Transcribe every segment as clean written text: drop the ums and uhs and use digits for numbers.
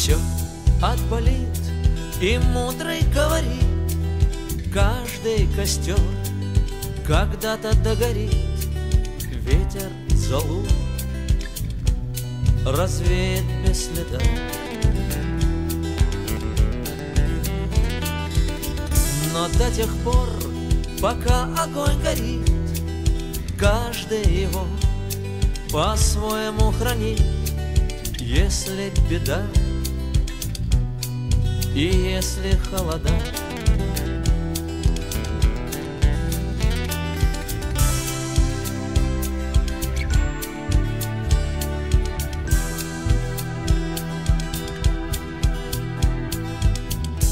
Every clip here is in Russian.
все отболит, и мудрый говорит: каждый костер когда-то догорит. Ветер золу развеет без следа. Но до тех пор, пока огонь горит, каждый его по-своему хранит. Если беда и если холода,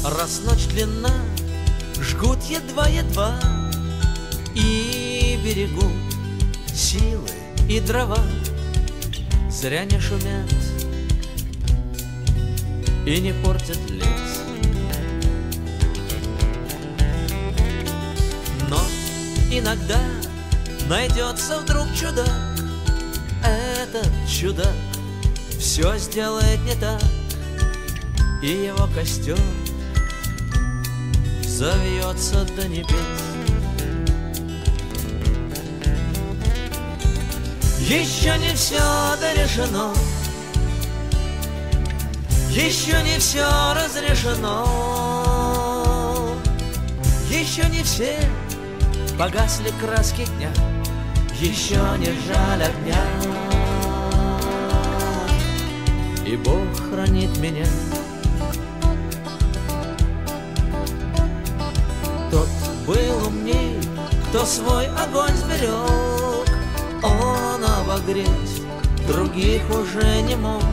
раз ночь длинна, жгут едва-едва и берегут силы и дрова. Зря не шумят и не портят лес. Но иногда найдется вдруг чудак. Этот чудак все сделает не так, и его костер завьется до небес. Еще не все дорешено, еще не все разрешено, еще не все погасли краски дня, еще не жаль огня, и Бог хранит меня. Тот был умней, кто свой огонь сберег, он обогреть других уже не мог,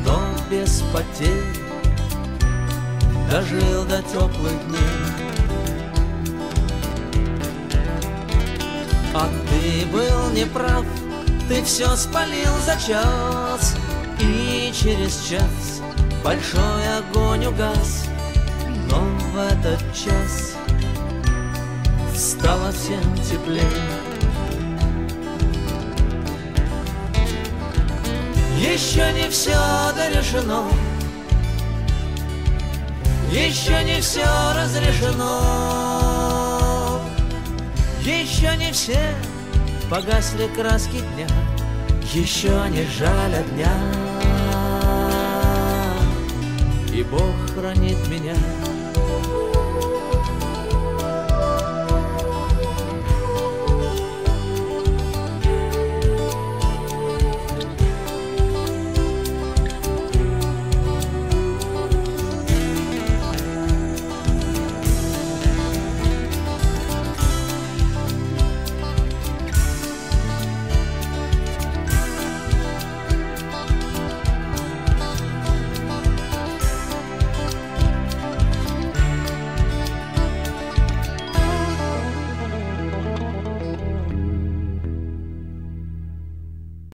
но без потерь дожил до теплых дней. А ты был неправ, ты все спалил за час, и через час большой огонь угас. Но в этот час стало всем теплее. Еще не все дорешено, еще не все разрешено, еще не все погасли краски дня, еще не жаль огня, и Бог хранит меня.